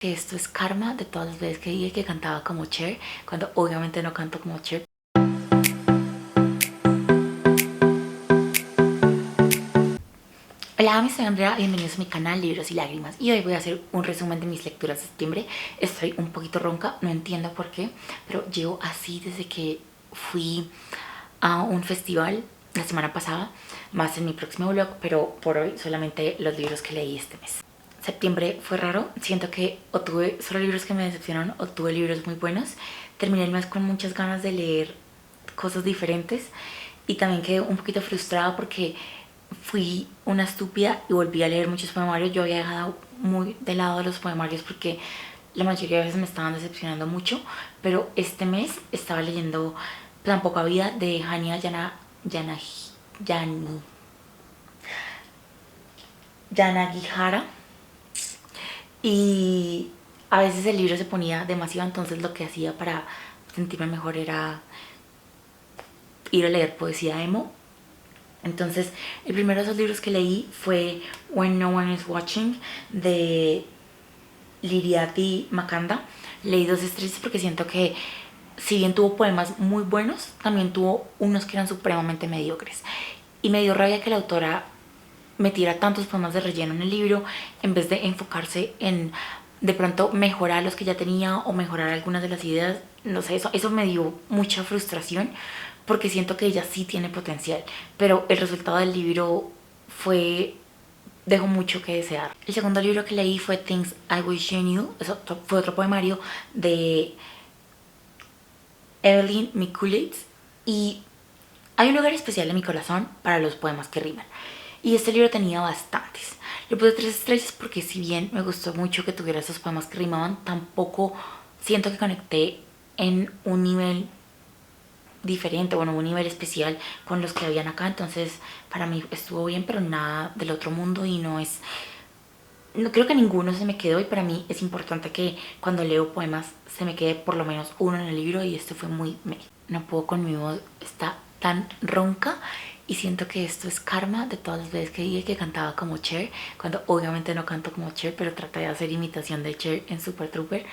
Que esto es karma de todas las veces que dije que cantaba como Cher, cuando obviamente no canto como Cher. Hola, soy Andrea, bienvenidos a mi canal Libros y Lágrimas, y hoy voy a hacer un resumen de mis lecturas de septiembre. Estoy un poquito ronca, no entiendo por qué, pero llevo así desde que fui a un festival la semana pasada, más en mi próximo vlog, pero por hoy solamente los libros que leí este mes. Septiembre fue raro, siento que o tuve solo libros que me decepcionaron o tuve libros muy buenos. Terminé el mes con muchas ganas de leer cosas diferentes y también quedé un poquito frustrada porque fui una estúpida y volví a leer muchos poemarios. Yo había dejado muy de lado los poemarios porque la mayoría de veces me estaban decepcionando mucho, pero este mes estaba leyendo Tan poca vida de Hania Yanagihara, y a veces el libro se ponía demasiado, entonces lo que hacía para sentirme mejor era ir a leer poesía emo. Entonces el primero de esos libros que leí fue When No One Is Watching de Liriati Makanda. Leí 2 estrellas porque siento que si bien tuvo poemas muy buenos, también tuvo unos que eran supremamente mediocres, y me dio rabia que la autora metiera tantos poemas de relleno en el libro en vez de enfocarse en de pronto mejorar los que ya tenía o mejorar algunas de las ideas. No sé, eso me dio mucha frustración porque siento que ella sí tiene potencial, pero el resultado del libro dejó mucho que desear. El segundo libro que leí fue Things I Wish You Knew. Fue otro poemario de Evelyn Mikulicz, y hay un lugar especial en mi corazón para los poemas que riman, y este libro tenía bastantes. Le puse 3 estrellas porque si bien me gustó mucho que tuviera esos poemas que rimaban, tampoco siento que conecté en un nivel diferente, bueno, un nivel especial con los que habían acá. Entonces para mí estuvo bien, pero nada del otro mundo, y no creo que ninguno se me quedó, y para mí es importante que cuando leo poemas se me quede por lo menos uno en el libro, y este fue muy no puedo con mi voz, está tan ronca, y siento que esto es karma de todas las veces que dije que cantaba como Cher, cuando obviamente no canto como Cher, pero traté de hacer imitación de Cher en Super Trooper.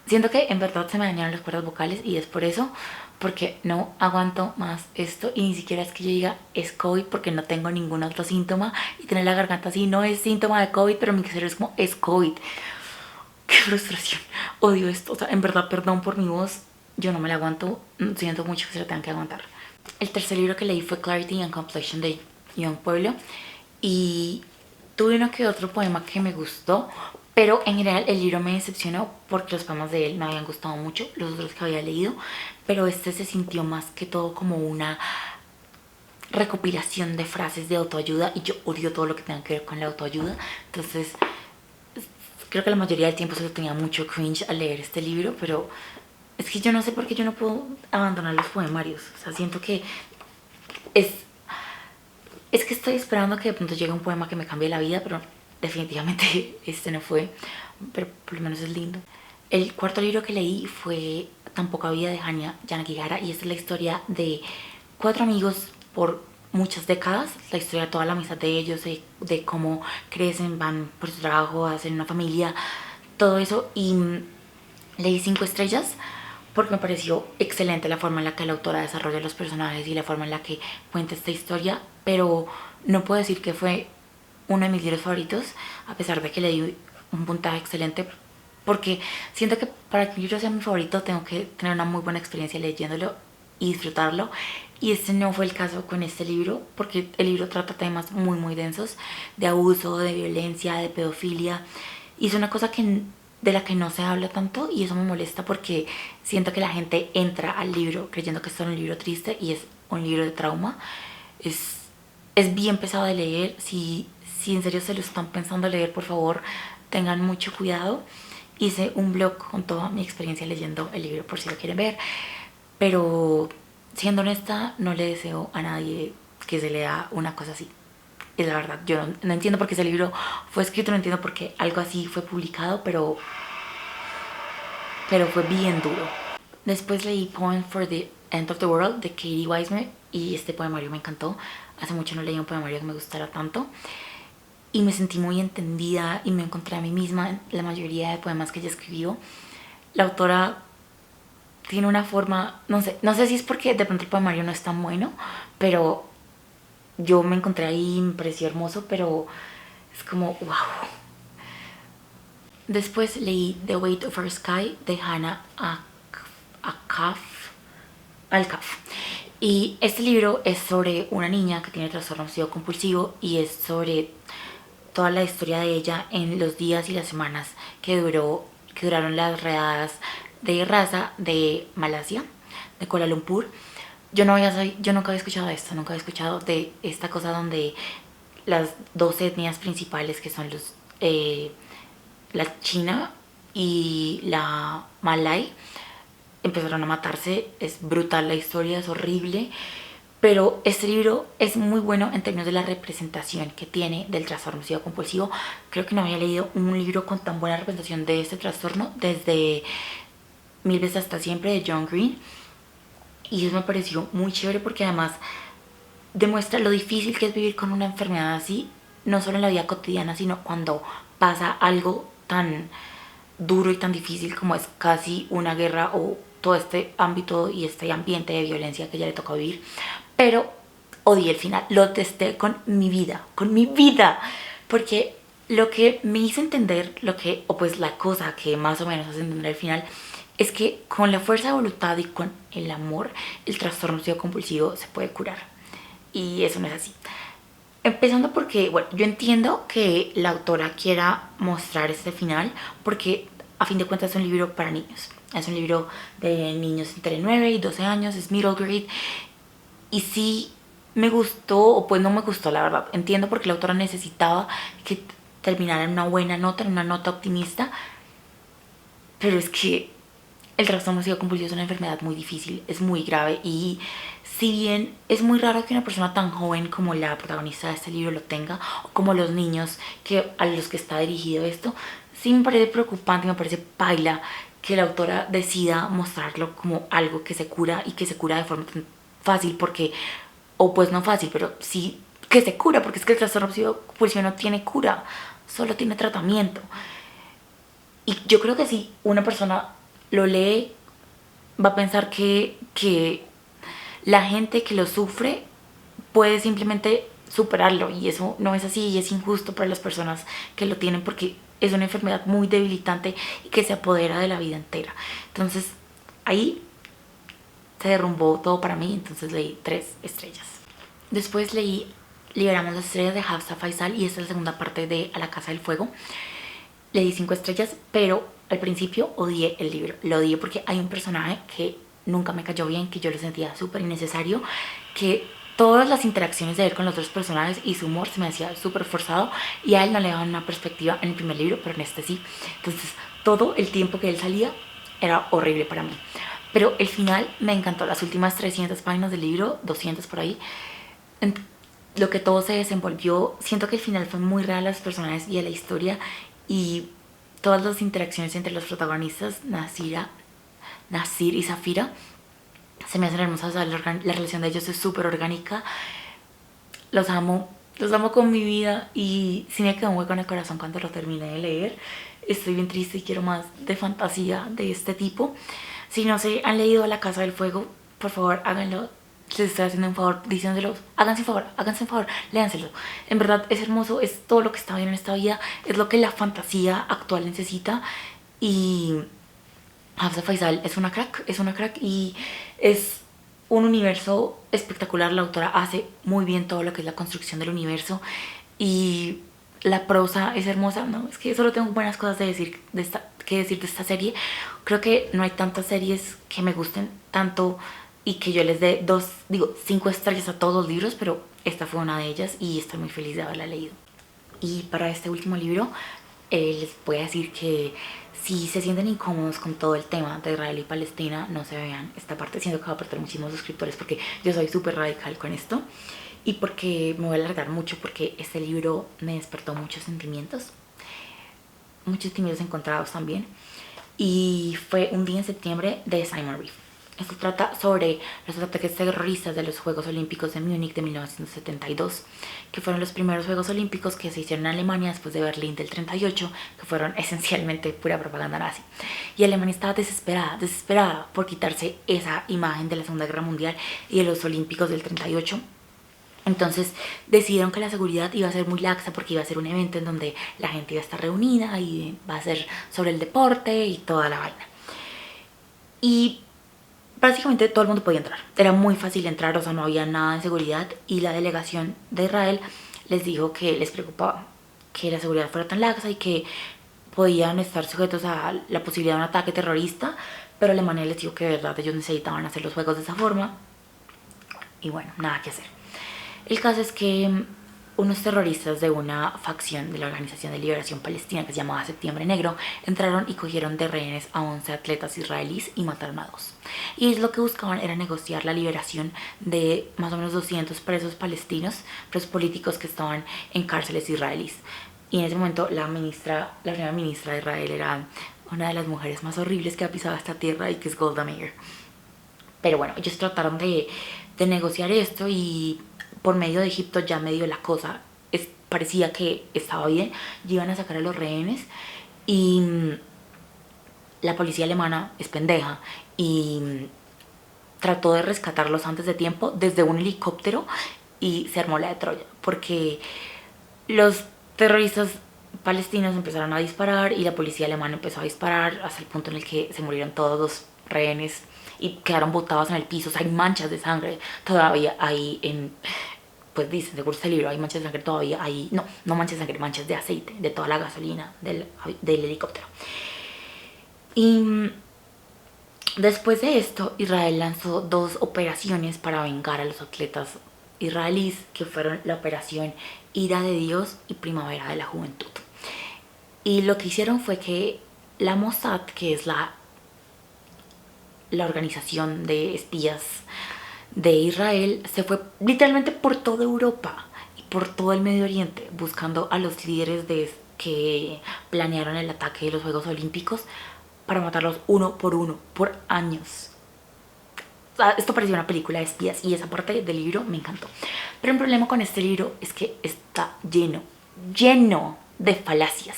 Siento que en verdad se me dañaron las cuerdas vocales, y es por eso, porque no aguanto más esto. Y ni siquiera es que yo diga es COVID, porque no tengo ningún otro síntoma, y tener la garganta así no es síntoma de COVID, pero mi cerebro es como es COVID. Qué frustración, odio esto. O sea, en verdad, perdón por mi voz, yo no me la aguanto, siento mucho que se la tengan que aguantar. El tercer libro que leí fue Clarity and Complexion de Young Pueblo, y tuve uno que otro poema que me gustó, pero en general el libro me decepcionó porque los poemas de él me habían gustado mucho, los otros que había leído, pero este se sintió más que todo como una recopilación de frases de autoayuda, y yo odio todo lo que tenga que ver con la autoayuda. Entonces creo que la mayoría del tiempo solo tenía mucho cringe al leer este libro, pero es que yo no sé por qué yo no puedo abandonar los poemarios. O sea, siento que es es que estoy esperando que de pronto llegue un poema que me cambie la vida, pero definitivamente este no fue, pero por lo menos es lindo. El cuarto libro que leí fue Tampoco vida de Hania Yanagihara, y esta es la historia de 4 amigos por muchas décadas, la historia de toda la amistad de ellos, de cómo crecen, van por su trabajo, hacen una familia, todo eso, y leí 5 estrellas porque me pareció excelente la forma en la que la autora desarrolla los personajes y la forma en la que cuenta esta historia, pero no puedo decir que fue uno de mis libros favoritos, a pesar de que le di un puntaje excelente, porque siento que para que un libro sea mi favorito tengo que tener una muy buena experiencia leyéndolo y disfrutarlo, y este no fue el caso con este libro, porque el libro trata temas muy densos, de abuso, de violencia, de pedofilia, y es una cosa de la que no se habla tanto, y eso me molesta porque siento que la gente entra al libro creyendo que es solo un libro triste y es un libro de trauma. Es bien pesado de leer. Si en serio se lo están pensando leer, por favor tengan mucho cuidado. Hice un blog con toda mi experiencia leyendo el libro por si lo quieren ver, pero siendo honesta no le deseo a nadie que se lea una cosa así. Es la verdad, yo no entiendo por qué ese libro fue escrito, no entiendo por qué algo así fue publicado, pero fue bien duro. Después leí Poem for the End of the World de Katie Weismer, y este poemario me encantó. Hace mucho no leía un poemario que me gustara tanto. y me sentí muy entendida y me encontré a mí misma en la mayoría de poemas que ella escribió. La autora tiene una forma, no sé si es porque de pronto el poemario no es tan bueno, pero yo me encontré ahí, me pareció hermoso, pero es como wow. Después leí The Weight of Our Sky de Hannah Alkaf. Y este libro es sobre una niña que tiene trastorno obsesivo compulsivo y es sobre toda la historia de ella en los días y las semanas que duraron las redadas de raza de Malasia, de Kuala Lumpur. Yo nunca había escuchado de esto, nunca había escuchado de esta cosa donde las dos etnias principales, que son la china y la malay, empezaron a matarse. Es brutal la historia, es horrible, pero este libro es muy bueno en términos de la representación que tiene del trastorno obsesivo compulsivo. Creo que no había leído un libro con tan buena representación de este trastorno desde Mil veces hasta siempre de John Green, y eso me pareció muy chévere porque además demuestra lo difícil que es vivir con una enfermedad así, no solo en la vida cotidiana, sino cuando pasa algo tan duro y tan difícil como es casi una guerra o todo este ámbito y este ambiente de violencia que ya le tocó vivir. Pero odié el final, lo testé con mi vida, porque lo que me hizo entender, o pues la cosa que más o menos hace entender el final, es que con la fuerza de voluntad y con el amor, el trastorno obsesivo compulsivo se puede curar. Y eso no es así. Empezando porque, bueno, yo entiendo que la autora quiera mostrar este final porque a fin de cuentas es un libro para niños. Es un libro de niños entre 9 y 12 años, es middle grade. Y sí me gustó, o pues no me gustó, la verdad. Entiendo porque la autora necesitaba que terminara en una buena nota, en una nota optimista. Pero es que el trastorno obsesivo compulsivo es una enfermedad muy difícil, es muy grave, y si bien es muy raro que una persona tan joven como la protagonista de este libro lo tenga, o como los niños a los que está dirigido esto, sí me parece preocupante, me parece paila que la autora decida mostrarlo como algo que se cura, y que se cura de forma tan fácil, porque, o pues no fácil, pero sí que se cura, porque es que el trastorno obsesivo compulsivo no tiene cura, solo tiene tratamiento. Y yo creo que si una persona lo lee, va a pensar que la gente que lo sufre puede simplemente superarlo, y eso no es así, y es injusto para las personas que lo tienen, porque es una enfermedad muy debilitante y que se apodera de la vida entera. Entonces ahí se derrumbó todo para mí, entonces leí 3 estrellas. Después leí Liberamos las estrellas de Hafsa Faisal, y esta es la segunda parte de A la Casa del Fuego. Le di 5 estrellas, pero al principio odié el libro. Lo odié porque hay un personaje que nunca me cayó bien, que yo lo sentía súper innecesario, que todas las interacciones de él con los otros personajes y su humor se me hacía súper forzado, y a él no le daban una perspectiva en el primer libro, pero en este sí. Entonces todo el tiempo que él salía era horrible para mí. Pero el final me encantó, las últimas 300 páginas del libro, 200 por ahí, lo que todo se desenvolvió. Siento que el final fue muy real a los personajes y a la historia, y todas las interacciones entre los protagonistas, Nasir y Zafira, se me hacen hermosas. La relación de ellos es súper orgánica. Los amo con mi vida, y sí me quedó un hueco en el corazón cuando lo terminé de leer. Estoy bien triste y quiero más de fantasía de este tipo. Si no se han leído A la Casa del Fuego, por favor háganlo. Les estoy haciendo un favor diciéndolos. Háganse un favor, léanselo. En verdad es hermoso, es todo lo que está bien en esta vida, es lo que la fantasía actual necesita. Y Hafsa Faisal es una crack, y es un universo espectacular. La autora hace muy bien todo lo que es la construcción del universo, y la prosa es hermosa. No, es que solo tengo buenas cosas que decir de esta serie. Creo que no hay tantas series que me gusten tanto y que yo les dé 5 estrellas a todos los libros, pero esta fue una de ellas y estoy muy feliz de haberla leído. Y para este último libro, les voy a decir que si se sienten incómodos con todo el tema de Israel y Palestina, no se vean esta parte. Siento que va a perder muchísimos suscriptores porque yo soy súper radical con esto, y porque me voy a alargar mucho, porque este libro me despertó muchos sentimientos encontrados también. Y fue Un día en septiembre de Simon Reeve. Esto trata sobre los ataques terroristas de los Juegos Olímpicos de Múnich de 1972, que fueron los primeros Juegos Olímpicos que se hicieron en Alemania después de Berlín del 38, que fueron esencialmente pura propaganda nazi. Y Alemania estaba desesperada por quitarse esa imagen de la Segunda Guerra Mundial y de los Olímpicos del 38. Entonces decidieron que la seguridad iba a ser muy laxa porque iba a ser un evento en donde la gente iba a estar reunida y va a ser sobre el deporte y toda la vaina. Y básicamente todo el mundo podía entrar. Era muy fácil entrar, o sea, no había nada de seguridad. Y la delegación de Israel les dijo que les preocupaba que la seguridad fuera tan laxa y que podían estar sujetos a la posibilidad de un ataque terrorista. Pero Alemania les dijo que de verdad ellos necesitaban hacer los juegos de esa forma. Y bueno, nada que hacer. El caso es que unos terroristas de una facción de la Organización de Liberación Palestina que se llamaba Septiembre Negro entraron y cogieron de rehenes a 11 atletas israelíes y mataron a 2. Y lo que buscaban era negociar la liberación de más o menos 200 presos palestinos, presos políticos que estaban en cárceles israelíes. Y en ese momento la primera ministra de Israel era una de las mujeres más horribles que ha pisado esta tierra y que es Golda Meir. Pero bueno, ellos trataron de negociar esto y por medio de Egipto ya medio la cosa parecía que estaba bien, y iban a sacar a los rehenes y la policía alemana es pendeja y trató de rescatarlos antes de tiempo desde un helicóptero y se armó la de Troya porque los terroristas palestinos empezaron a disparar y la policía alemana empezó a disparar hasta el punto en el que se murieron todos los rehenes y quedaron botados en el piso. O sea, hay manchas de sangre todavía ahí en... Pues dice, seguro este libro, hay manchas de sangre todavía ahí. No manchas de sangre, manchas de aceite, de toda la gasolina del helicóptero. Y después de esto, Israel lanzó 2 operaciones para vengar a los atletas israelíes, que fueron la operación Ira de Dios y Primavera de la Juventud. Y lo que hicieron fue que la Mossad, que es la organización de espías de Israel, se fue literalmente por toda Europa y por todo el Medio Oriente buscando a los líderes que planearon el ataque de los Juegos Olímpicos para matarlos uno por años. O sea, esto parecía una película de espías y esa parte del libro me encantó. Pero el problema con este libro es que está lleno de falacias.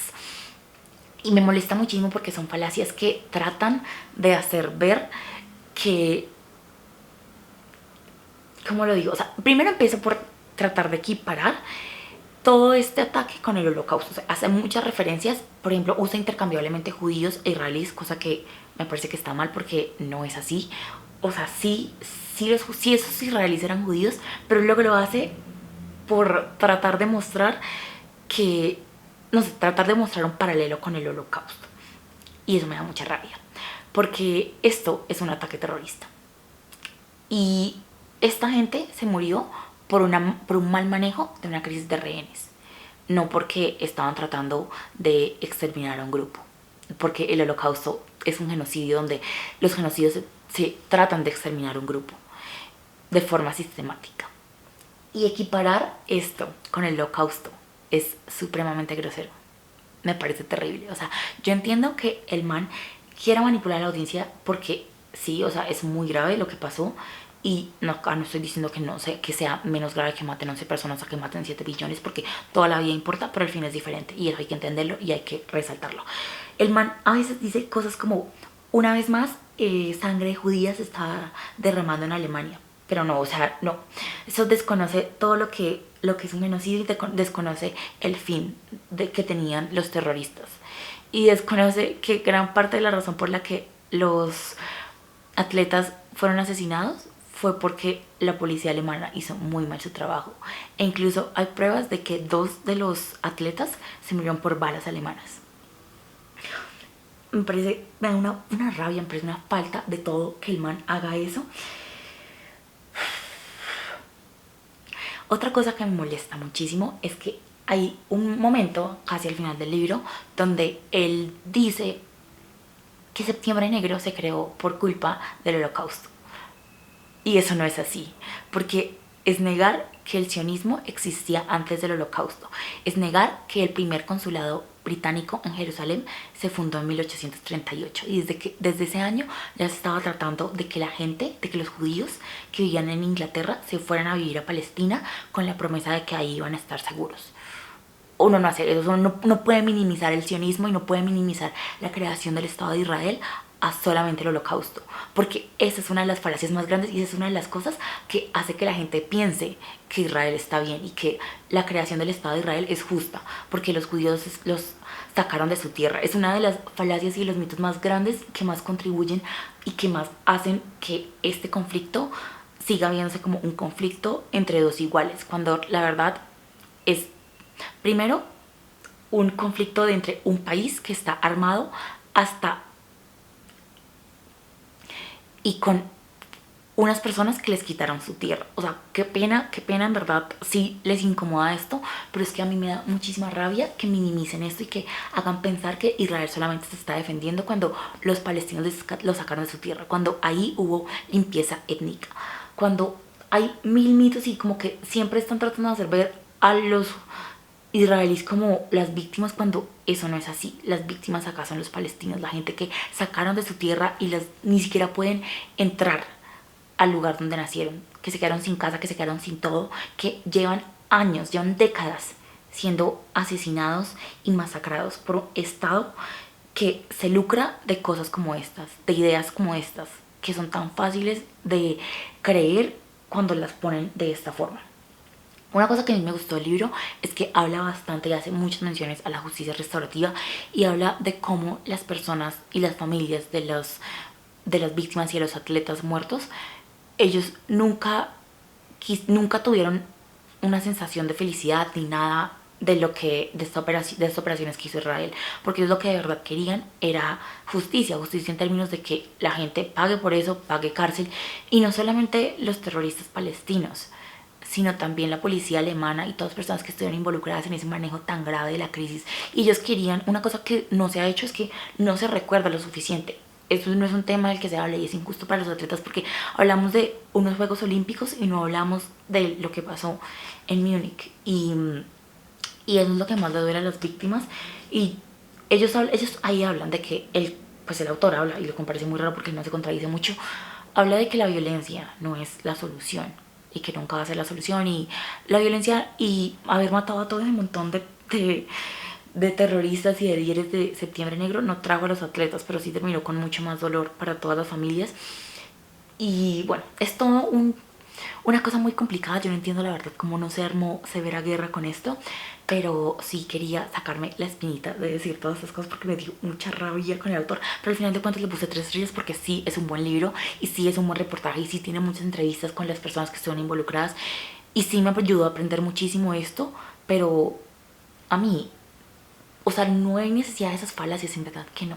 Y me molesta muchísimo porque son falacias que tratan de hacer ver que... ¿Cómo lo digo? O sea, primero empiezo por tratar de equiparar todo este ataque con el Holocausto. O sea, hace muchas referencias. Por ejemplo, usa intercambiablemente judíos e israelíes, cosa que me parece que está mal porque no es así. O sea, sí esos israelíes eran judíos, pero luego lo hace por tratar de mostrar que... No sé, tratar de mostrar un paralelo con el Holocausto. Y eso me da mucha rabia, porque esto es un ataque terrorista. Y esta gente se murió por un mal manejo de una crisis de rehenes. No porque estaban tratando de exterminar a un grupo. Porque el Holocausto es un genocidio donde los genocidios se tratan de exterminar a un grupo de forma sistemática. Y equiparar esto con el Holocausto es supremamente grosero. Me parece terrible. O sea, yo entiendo que el man quiera manipular a la audiencia porque sí, o sea, es muy grave lo que pasó. Y no estoy diciendo que no sé, que sea menos grave que maten 11 personas a que maten 7 billones, porque toda la vida importa, pero el fin es diferente y eso hay que entenderlo y hay que resaltarlo. El man a veces dice cosas como, una vez más, sangre judía se está derramando en Alemania. Pero no, o sea, no. Eso desconoce todo lo que es un genocidio y desconoce el fin que tenían los terroristas. Y desconoce que gran parte de la razón por la que los atletas fueron asesinados fue porque la policía alemana hizo muy mal su trabajo. E incluso hay pruebas de que 2 de los atletas se murieron por balas alemanas. Me da una rabia, me parece una falta de todo que el man haga eso. Otra cosa que me molesta muchísimo es que hay un momento, casi al final del libro, donde él dice que Septiembre Negro se creó por culpa del Holocausto. Y eso no es así, porque es negar que el sionismo existía antes del Holocausto. Es negar que el primer consulado británico en Jerusalén se fundó en 1838 y desde ese año ya se estaba tratando de que la gente, de que los judíos que vivían en Inglaterra se fueran a vivir a Palestina con la promesa de que ahí iban a estar seguros. Uno no hace eso, uno no puede minimizar el sionismo y no puede minimizar la creación del Estado de Israel a solamente el holocausto, porque esa es una de las falacias más grandes y esa es una de las cosas que hace que la gente piense que Israel está bien y que la creación del Estado de Israel es justa, porque los judíos los sacaron de su tierra. Es una de las falacias y los mitos más grandes que más contribuyen y que más hacen que este conflicto siga viéndose como un conflicto entre dos iguales, cuando la verdad es, primero, un conflicto de entre un país que está armado hasta y con unas personas que les quitaron su tierra. O sea, qué pena en verdad, sí les incomoda esto, pero es que a mí me da muchísima rabia que minimicen esto y que hagan pensar que Israel solamente se está defendiendo cuando los palestinos los sacaron de su tierra, cuando ahí hubo limpieza étnica, cuando hay mil mitos y como que siempre están tratando de hacer ver a los israelíes como las víctimas cuando eso no es así. Las víctimas acá son los palestinos, la gente que sacaron de su tierra y ni siquiera pueden entrar al lugar donde nacieron, que se quedaron sin casa, que se quedaron sin todo, que llevan años, llevan décadas siendo asesinados y masacrados por un Estado que se lucra de cosas como estas, de ideas como estas, que son tan fáciles de creer cuando las ponen de esta forma. Una cosa que a mí me gustó del libro es que habla bastante y hace muchas menciones a la justicia restaurativa y habla de cómo las personas y las familias de las víctimas y de los atletas muertos, ellos nunca tuvieron una sensación de felicidad ni nada de de estas operaciones que hizo Israel, porque ellos lo que de verdad querían era justicia en términos de que la gente pague por eso, pague cárcel, y no solamente los terroristas palestinos, sino también la policía alemana y todas las personas que estuvieron involucradas en ese manejo tan grave de la crisis. Y ellos querían, una cosa que no se ha hecho es que no se recuerda lo suficiente. Eso no es un tema del que se habla y es injusto para los atletas porque hablamos de unos Juegos Olímpicos y no hablamos de lo que pasó en Múnich. Y eso es lo que más le duele a las víctimas. Y ellos ahí hablan de que pues el autor habla, y lo que me parece muy raro porque no se contradice mucho, habla de que la violencia no es la solución y que nunca va a ser la solución, y la violencia y haber matado a todo ese montón de terroristas y de líderes de Septiembre Negro no trajo a los atletas, pero sí terminó con mucho más dolor para todas las familias. Y bueno, es todo una cosa muy complicada. Yo no entiendo la verdad cómo no se armó severa guerra con esto, pero sí quería sacarme la espinita de decir todas estas cosas porque me dio mucha rabia con el autor, pero al final de cuentas le puse 3 estrellas porque sí es un buen libro y sí es un buen reportaje y sí tiene muchas entrevistas con las personas que estuvieron involucradas y sí me ayudó a aprender muchísimo esto, pero a mí, o sea, no hay necesidad de esas falacias, en verdad que no.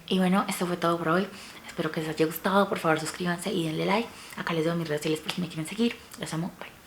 Y bueno, esto fue todo por hoy. Espero que les haya gustado. Por favor, suscríbanse y denle like. Acá les doy mis redes sociales por si me quieren seguir. Los amo. Bye.